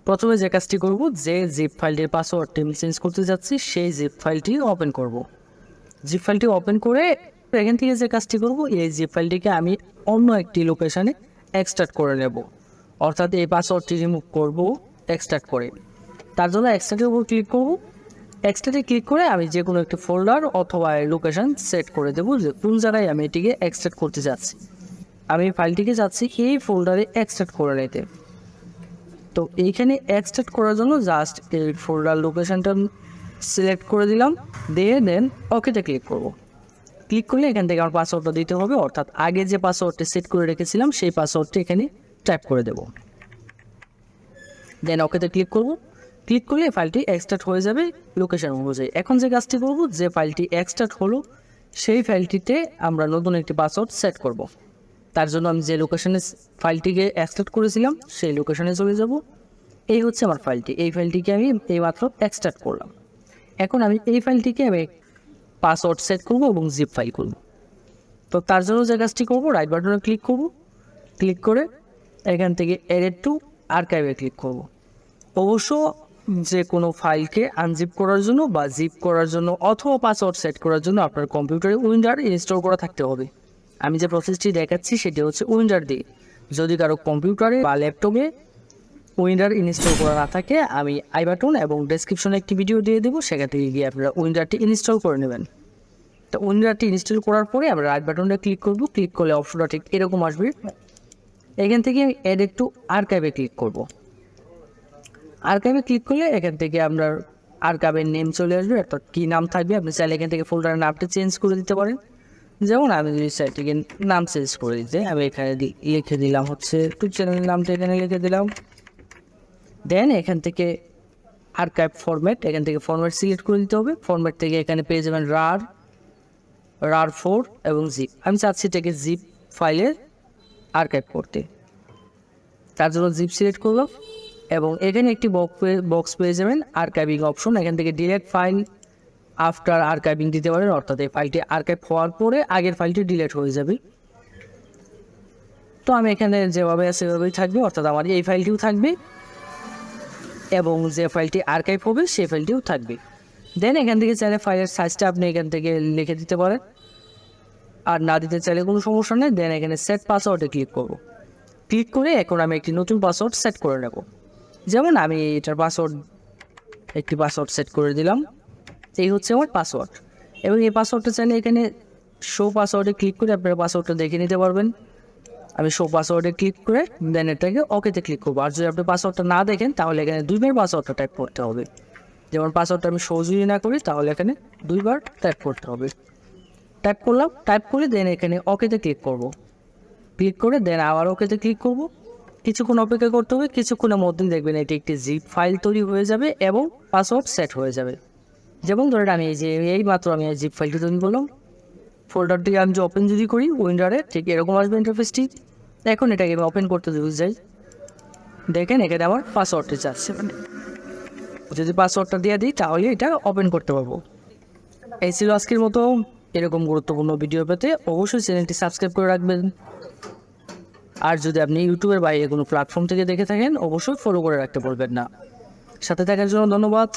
প্রথমে যে কাজটি করব, যে জিপ ফাইলটির পাসওয়ার্ডটি আমি চেঞ্জ করতে যাচ্ছি সেই জিপ ফাইলটি ওপেন করব। জিপ ফাইলটি ওপেন করে এখান থেকে যে কাজটি করব, এই জিপ ফাইলটিকে আমি অন্য একটি লোকেশানে এক্সট্রাক্ট করে নেব। অর্থাৎ এই পাসওয়ার্ডটি রিমুভ করব এক্সট্রাক্ট করে। তার জন্য এক্সট্রাক্টের উপর ক্লিক করব। এক্সট্রাক্টে ক্লিক করে আমি যে কোনো একটি ফোল্ডার অথবা লোকেশান সেট করে দেবো যে কোন জায়গায় আমি এটিকে এক্সট্রাক্ট করতে যাচ্ছি। আমি ফাইলটিকে যাচ্ছি এই ফোল্ডারে এক্সট্রাক্ট করে নিতে। তো এইখানে এক্সট্রাক্ট করার জন্য জাস্ট এই ফোল্ডার লোকেশানটা সিলেক্ট করে দিলাম, দিয়ে দেন ওকেতে ক্লিক করব। ক্লিক করলে এখান থেকে আমার পাসওয়ার্ডটা দিতে হবে, অর্থাৎ আগে যে পাসওয়ার্ডটি সেট করে রেখেছিলাম সেই পাসওয়ার্ডটি এখানে টাইপ করে দেব। দেন ওকেতে ক্লিক করব। ক্লিক করলে ফাইলটি এক্সট্রাক্ট হয়ে যাবে লোকেশন অনুযায়ী। এখন যে কাজটি করব, যে ফাইলটি এক্সট্রাক্ট হলো সেই ফাইলটিতে আমরা নতুন একটি পাসওয়ার্ড সেট করব। তার জন্য আমি যে লোকেশনে ফাইলটিকে এক্সট্রাক্ট করেছিলাম সেই লোকেশনে চলে যাব। এই হচ্ছে আমার ফাইলটি। এই ফাইলটিকে আমি এইমাত্র এক্সট্রাক্ট করলাম। এখন আমি এই ফাইলটিকে আমি পাসওয়ার্ড সেট করব এবং জিপ ফাইল করব। তো তার জন্য যে কাজটি করব, রাইট বাটনে ক্লিক করব। ক্লিক করে এখান থেকে এডিট টু আর্কাইভে ক্লিক করব। অবশ্য যে কোনো ফাইলকে আনজিপ করার জন্য বা জিপ করার জন্য অথবা পাসওয়ার্ড সেট করার জন্য আপনার কম্পিউটারে উইন্ডার ইনস্টল করা থাকতে হবে। আমি যে প্রসেসটি দেখাচ্ছি সেটি হচ্ছে উইন্ডার দিয়ে। যদি কারো কম্পিউটারে বা ল্যাপটপে উইন্ডার ইনস্টল করা না থাকে, আমি আই বাটন এবং ডেসক্রিপশনে একটি ভিডিও দিয়ে দেবো, সেখান থেকে গিয়ে আপনারা উইন্ডারটি ইনস্টল করে নেবেন। তো উইন্ডারটি ইনস্টল করার পরে আমরা রাইট বাটনটা ক্লিক করব। ক্লিক করলে অপশনটা ঠিক এরকম আসবে। এখান থেকে আমি এডিট টু আর্কাইভে ক্লিক করব। আর্কাইভে ক্লিক করলে এখান থেকে আপনার আর্কাইভের নেম চলে আসবে, অর্থাৎ কী নাম থাকবে। আপনি চাইলে এখান থেকে ফোল্ডারের নামটা চেঞ্জ করে দিতে পারেন। যেমন আমি যদি চাই থেকে নাম চেঞ্জ করে দিতে, আমি এখানে লিখে দিলাম হচ্ছে ইউটিউব চ্যানেলের নামটা এখানে লিখে দিলাম। দেন এখান থেকে আর্কাইভ ফরম্যাট, এখান থেকে ফরম্যাট সিলেক্ট করে দিতে হবে। ফরম্যাট থেকে এখানে পেয়ে যাবেন RAR4 এবং জিপ। আমি চাচ্ছি এটাকে জিপ ফাইলে আর্কাইভ করতে, তার জন্য জিপ সিলেক্ট করলাম এবং এখানে একটি বক্স পেয়ে যাবেন আর্কাইভিং অপশন। এখান থেকে ডিলেট ফাইল আফটার আর্কাইভিং দিতে পারেন, অর্থাৎ এই ফাইলটি আর্কাইভ হওয়ার পরে আগের ফাইলটি ডিলেট হয়ে যাবে। তো আমি এখানে যেভাবে আছে সেভাবেই থাকবে, অর্থাৎ আমার এই ফাইলটিও থাকবে এবং যে ফাইলটি আর্কাইভ হবে সেই ফাইলটিও থাকবে। দেন এখান থেকে চাইলে ফাইলের সাইজটা আপনি এখান থেকে লিখে দিতে পারেন, আর না দিতে চাইলে কোনো সমস্যা নেই। দেন এখানে সেট পাসওয়ার্ডে ক্লিক করব। ক্লিক করে এখন আমি একটি নতুন পাসওয়ার্ড সেট করে নেব। যেমন আমি এটার একটি পাসওয়ার্ড সেট করে দিলাম। এই হচ্ছে আমার পাসওয়ার্ড এবং এই পাসওয়ার্ডটা চাইলে এখানে শো পাসওয়ার্ডে ক্লিক করে আপনারা পাসওয়ার্ডটা দেখে নিতে পারবেন। আমি শো পাসওয়ার্ডে ক্লিক করে দেন এটাকে ওকেতে ক্লিক করবো। আর যদি আপনি পাসওয়ার্ডটা না দেখেন তাহলে এখানে 2বার পাসওয়ার্ডটা টাইপ করতে হবে। যেমন পাসওয়ার্ডটা আমি শো যদি না করি তাহলে এখানে 2বার টাইপ করতে হবে। টাইপ করলাম, টাইপ করে দেন এখানে ওকেতে ক্লিক করব। ক্লিক করে দেন আবার ওকেতে ক্লিক করব। কিছুক্ষণ অপেক্ষা করতে হবে। কিছুক্ষণের মধ্যে দেখবেন এটি একটি জিপ ফাইল তৈরি হয়ে যাবে এবং পাসওয়ার্ড সেট হয়ে যাবে। যেমন ধরেন আমি এই মাত্র আমি এই জিপ ফাইলটি তৈরি করলাম। ফোল্ডারটি আমি যে ওপেন যদি করি উইন্ডারে ঠিক এরকম আসবে ইন্টারফেসটি। এখন এটাকে আমি ওপেন করতে যাই, দেখেন এখানে আমার পাসওয়ার্ডটি চাচ্ছে। মানে যদি পাসওয়ার্ডটা দিয়ে দিই তাহলে এটা ওপেন করতে পারবো। এই ছিল আজকের মতো। এরকম গুরুত্বপূর্ণ ভিডিও পেতে অবশ্যই চ্যানেলটি সাবস্ক্রাইব করে রাখবেন। আর যদি আপনি ইউটিউবের বাইরে কোনো প্ল্যাটফর্ম থেকে দেখে থাকেন অবশ্যই ফলো করে রাখতে বলবেন না। সাথে থাকার জন্য ধন্যবাদ।